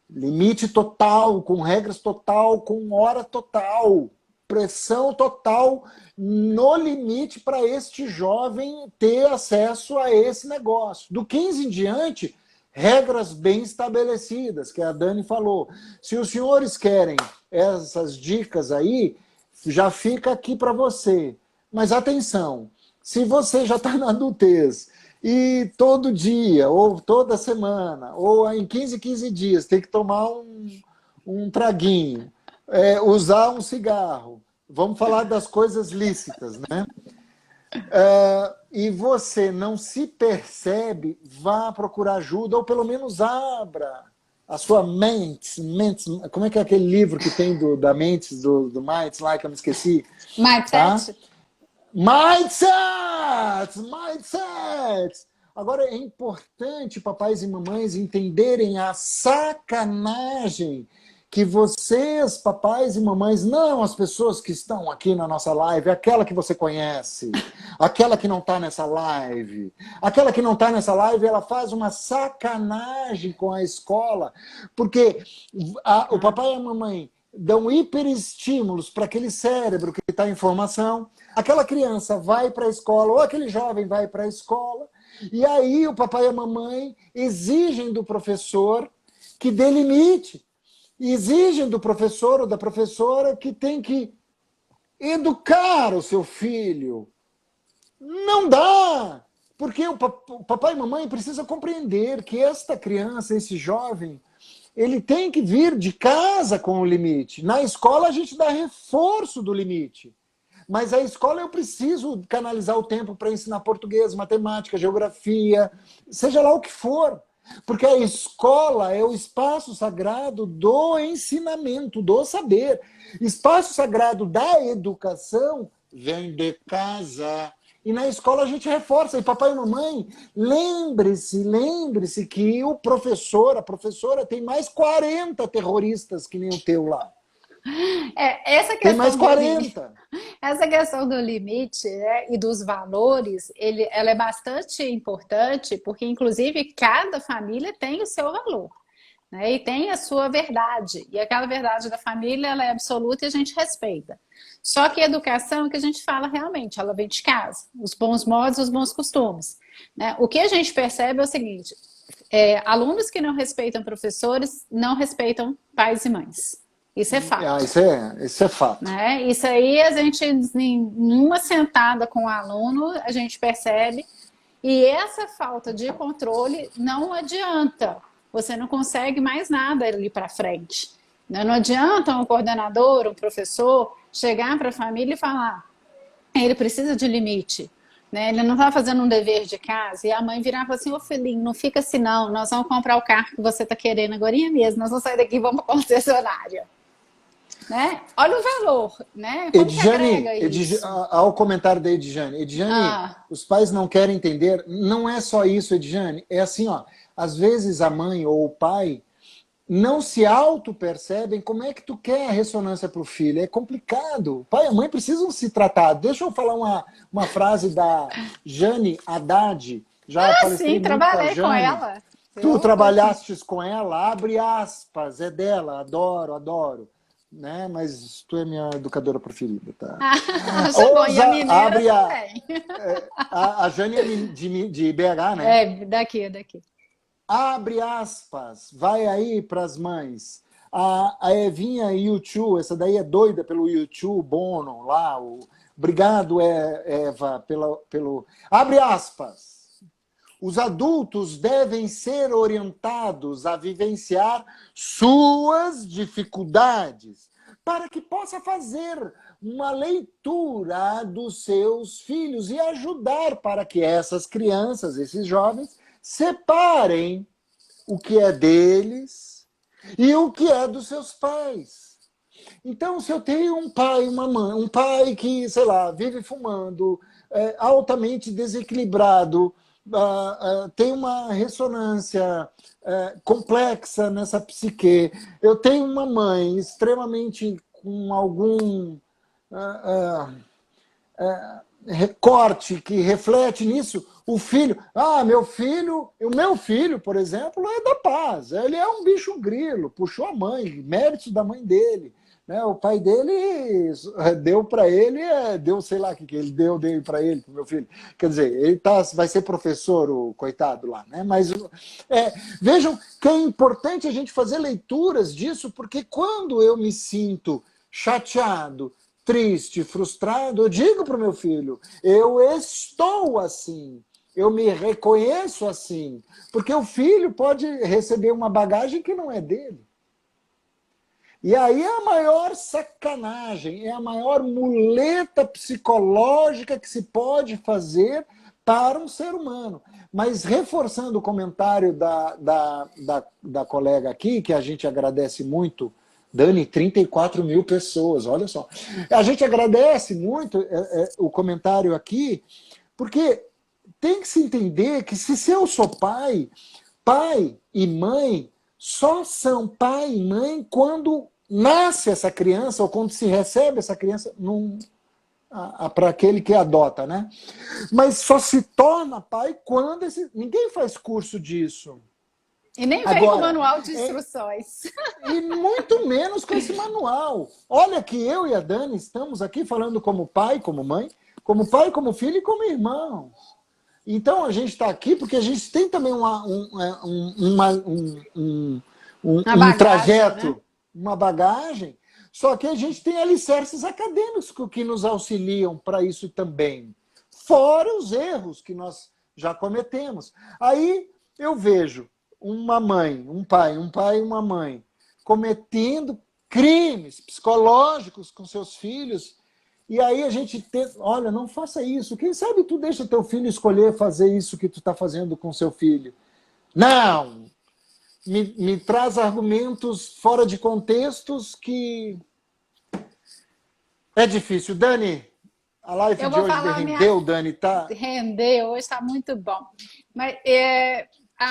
limite total, com regras total, com hora total, pressão total no limite para este jovem ter acesso a esse negócio. Do 15 em diante, regras bem estabelecidas, que a Dani falou. Se os senhores querem essas dicas aí, já fica aqui para você. Mas atenção, se você já está na adultez e todo dia, ou toda semana, ou em 15 dias, tem que tomar um traguinho, usar um cigarro, vamos falar das coisas lícitas, né? E você não se percebe, vá procurar ajuda, ou pelo menos abra a sua mente. Como é que é aquele livro que tem da Mentes, do Minds lá, que eu me esqueci? Tá? Mindset? Mindset! Agora é importante papais e mamães entenderem a sacanagem que vocês, papais e mamães, não as pessoas que estão aqui na nossa live, aquela que você conhece, aquela que não está nessa live. Aquela que não está nessa live, ela faz uma sacanagem com a escola, porque o papai e a mamãe dão hiperestímulos para aquele cérebro que está em formação, aquela criança vai para a escola, ou aquele jovem vai para a escola, e aí o papai e a mamãe exigem do professor que dê limite, exigem do professor ou da professora que tem que educar o seu filho. Não dá! Porque o papai e mamãe precisam compreender que esta criança, esse jovem, ele tem que vir de casa com o limite. Na escola a gente dá reforço do limite. Mas a escola eu preciso canalizar o tempo para ensinar português, matemática, geografia, seja lá o que for. Porque a escola é o espaço sagrado do ensinamento, do saber. Espaço sagrado da educação vem de casa. E na escola a gente reforça. E papai e mamãe, lembre-se que o professor, a professora, tem mais 40 terroristas que nem o teu lá. Essa Tem mais questão do limite, 40. essa questão do limite, né, e dos valores, ela é bastante importante, porque inclusive cada família tem o seu valor, né, e tem a sua verdade. E aquela verdade da família, ela é absoluta e a gente respeita. Só que a educação, que a gente fala realmente, ela vem de casa, os bons modos, os bons costumes, né? O que a gente percebe é o seguinte: alunos que não respeitam professores não respeitam pais e mães. Isso é fato. Isso é fato. Né? Isso aí a gente, em uma sentada com o aluno, a gente percebe. E essa falta de controle não adianta. você não consegue mais nada ali para frente. Não adianta um coordenador, um professor, chegar para a família e falar, ele precisa de limite, né? Ele não está fazendo um dever de casa, e a mãe virar e falar assim, ô filhinho, não fica assim não, nós vamos comprar o carro que você está querendo agora mesmo, nós vamos sair daqui e vamos para a concessionária. Né? Olha o valor, né? Como que agrega isso? Ao comentário da Edjane. Edjane, os pais não querem entender, não é só isso, Edjane, é assim, ó, às vezes a mãe ou o pai não se auto-percebem como é que tu quer a ressonância para o filho. É complicado. O pai e a mãe precisam se tratar. Deixa eu falar uma frase da Jane Haddad. Já sim, trabalhei com ela. Tu trabalhastes com ela, abre aspas, é dela, adoro, adoro. Né? Mas tu é minha educadora preferida, tá? Abre a Jane é de BH, né? É, daqui. Abre aspas, vai aí para as mães. A Evinha YouTube, essa daí é doida pelo YouTube, Bono, lá. Obrigado, Eva, pelo. Abre aspas. Os adultos devem ser orientados a vivenciar suas dificuldades para que possa fazer uma leitura dos seus filhos e ajudar para que essas crianças, esses jovens, separem o que é deles e o que é dos seus pais. Então, se eu tenho um pai, uma mãe, um pai que, sei lá, vive fumando, altamente desequilibrado, tem uma ressonância complexa nessa psique, eu tenho uma mãe extremamente com algum recorte que reflete nisso, o filho, o meu filho, por exemplo, é da paz, ele é um bicho grilo, puxou a mãe, mérito da mãe dele, né? O pai dele deu para ele, deu sei lá o que ele deu para ele, para o meu filho, quer dizer, ele vai ser professor, o coitado lá, né? Mas vejam que é importante a gente fazer leituras disso, porque quando eu me sinto chateado, triste, frustrado, eu digo para o meu filho, eu estou assim, eu me reconheço assim, porque o filho pode receber uma bagagem que não é dele. E aí é a maior sacanagem, é a maior muleta psicológica que se pode fazer para um ser humano. Mas reforçando o comentário da colega aqui, que a gente agradece muito, Dani, 34 mil pessoas, olha só. A gente agradece muito o comentário aqui, porque tem que se entender que se eu sou pai, pai e mãe só são pai e mãe quando nasce essa criança ou quando se recebe essa criança para aquele que adota, né? Mas só se torna pai quando ninguém faz curso disso. E nem vem com manual de instruções. E muito menos com esse manual. Olha que eu e a Dani estamos aqui falando como pai, como mãe, como pai, como filho e como irmãos. Então a gente está aqui porque a gente tem também um bagagem, trajeto, né? uma bagagem, só que a gente tem alicerces acadêmicos que nos auxiliam para isso também. Fora os erros que nós já cometemos. Aí eu vejo uma mãe, um pai e uma mãe cometendo crimes psicológicos com seus filhos, e aí a gente tenta, olha, não faça isso, quem sabe tu deixa teu filho escolher fazer isso que tu está fazendo com seu filho. Não! Me traz argumentos fora de contextos que é difícil. Dani, a live de hoje rendeu, Dani, tá? Rendeu, hoje está muito bom. Mas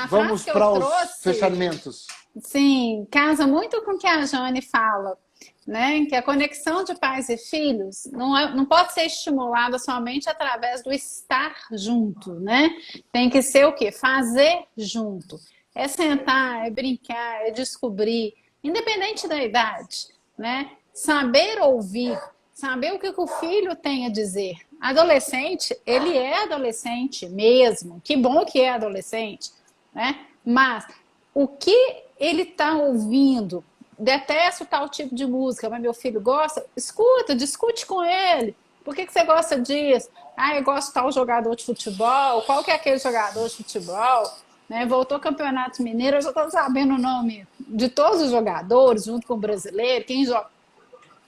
vamos para os fechamentos. Sim, casa muito com o que a Jane fala, né? Que a conexão de pais e filhos não pode ser estimulada somente através do estar junto, né? Tem que ser o quê? Fazer junto. É sentar, é brincar, é descobrir, independente da idade, né? Saber ouvir, saber o que o filho tem a dizer. Adolescente, ele é adolescente mesmo, que bom que é adolescente, né? Mas o que ele está ouvindo, detesto tal tipo de música, mas meu filho gosta, escuta, discute com ele. Por que você gosta disso? Eu gosto de tal jogador de futebol, qual que é aquele jogador de futebol? né? Voltou o Campeonato Mineiro, eu já estou sabendo o nome de todos os jogadores, junto com o brasileiro, quem joga.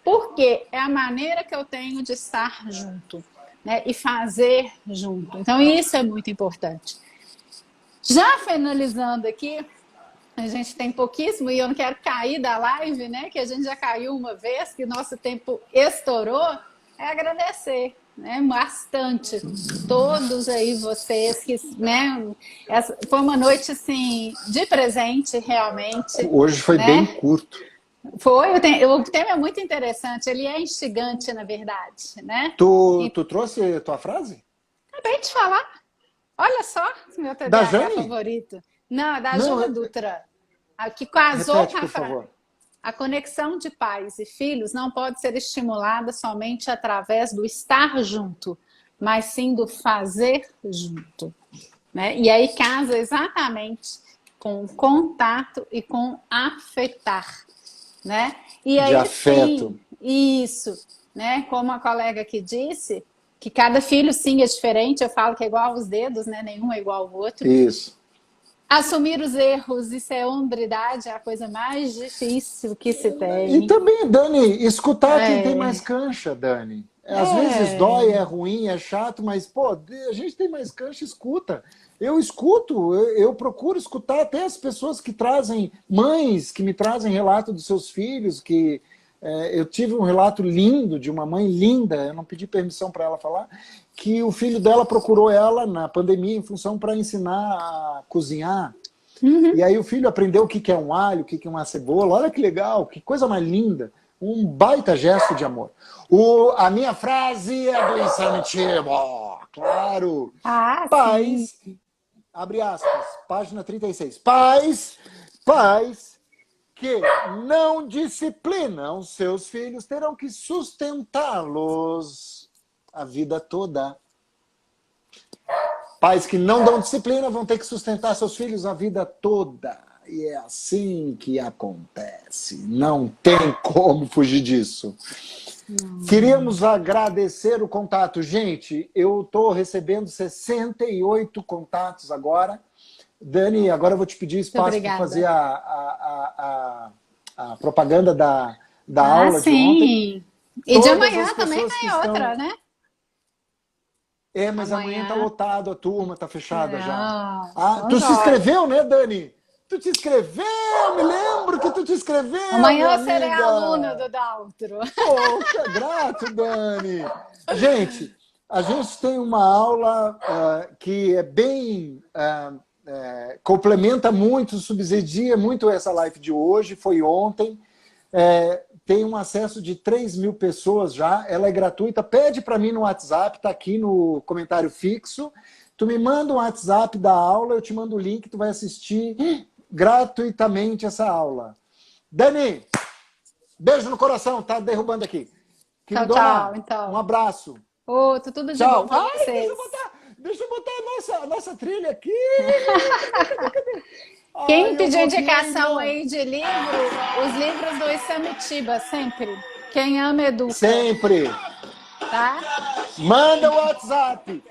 Porque é a maneira que eu tenho de estar junto, né? E fazer junto. Então, isso é muito importante. Já finalizando aqui, a gente tem pouquíssimo e eu não quero cair da live, né? Que a gente já caiu uma vez, que nosso tempo estourou. É agradecer, né? Bastante todos aí vocês que, né? Foi uma noite assim de presente realmente, Hoje foi bem né? curto. Foi, o tema é muito interessante, ele é instigante, na verdade, né? Tu trouxe a tua frase? Acabei de falar. Olha só, meu Da TDAH Jane? favorito. Não, da Não, Júlia Dutra, a que casou repete, com a por favor. A conexão de pais e filhos não pode ser estimulada somente através do estar junto, mas sim do fazer junto, né? E aí casa exatamente com contato e com afetar, né? E De aí afeto. sim, isso, né? Como a colega aqui disse, que cada filho sim é diferente, eu falo que é igual aos dedos, né? Nenhum é igual ao outro. Isso. Assumir os erros, isso é hombridade, é a coisa mais difícil que se E tem. também, Dani, escutar quem tem mais É, cancha, Dani. Às vezes dói, é. é ruim, é chato, mas, pô, a gente tem mais cancha, escuta. Eu escuto, eu procuro escutar até as pessoas que trazem, mães que me trazem relato dos seus filhos, que eu tive um relato lindo de uma mãe linda, eu não pedi permissão para ela falar, que o filho dela procurou ela na pandemia em função para ensinar a cozinhar. Uhum. E aí o filho aprendeu o que é um alho, o que é uma cebola. Olha que legal, que coisa mais linda. Um baita gesto de amor. A minha frase é do Insanitivo. Claro. Ah, sim. Pais, abre aspas, página 36. Pais que não disciplinam seus filhos terão que sustentá-los a vida toda. Pais que não dão disciplina vão ter que sustentar seus filhos a vida toda. E é assim que acontece. Não tem como fugir disso. Queríamos agradecer o contato. Gente, eu estou recebendo 68 contatos agora. Dani, agora eu vou te pedir Muito espaço para fazer obrigada. a propaganda da Ah, aula de ontem. sim. E de Todas as amanhã também pessoas que tem outra, estão... né? Mas amanhã tá Amanhã. lotado, a turma tá fechada já. Não, Ah, então tu se joia. inscreveu, né, Dani? Tu te inscreveu, me lembro que tu te inscreveu, Amanhã minha eu serei aluna amiga. do Daltro. Poxa, grato, Dani. Gente, a gente tem uma aula que é bem... complementa muito, subsidia muito essa live de hoje, foi ontem. Tem um acesso de 3.000 pessoas já, ela é gratuita. Pede para mim no WhatsApp, está aqui no comentário fixo. Tu me manda um WhatsApp da aula, eu te mando o link, tu vai assistir gratuitamente essa aula. Dani, beijo no coração, tá derrubando aqui. Tchau, tchau, Queridona, um então. abraço. Outro, tudo de bom Tchau. para Ai, deixa vocês. eu botar, a nossa trilha aqui. Quem Ai, eu pediu vou aqui indicação ainda. aí de livro, os livros do Isamitiba, sempre. Quem ama, educa, Sempre. tá? Manda o WhatsApp.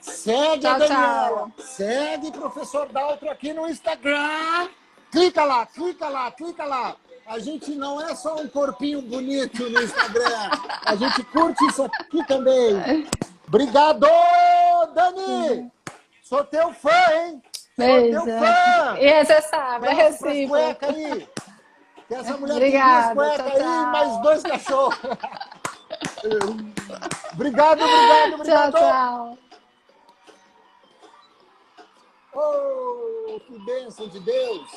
Segue a Tchau, Daniela. tchau. Segue o professor Daltro aqui no Instagram. Clica lá, clica lá, clica lá. A gente não é só um corpinho bonito no Instagram. A gente curte isso aqui também. Obrigado, Dani! Sou teu fã, hein? Sou teu Beijo. fã! E você sabe, é Abraço pras recíproco. cuecas aí. Que essa mulher tem duas Obrigada. cuecas Tchau, aí e mais tchau. 2 cachorros. Obrigado, obrigado, Tchau, obrigado. tchau. Oh, que bênção de Deus!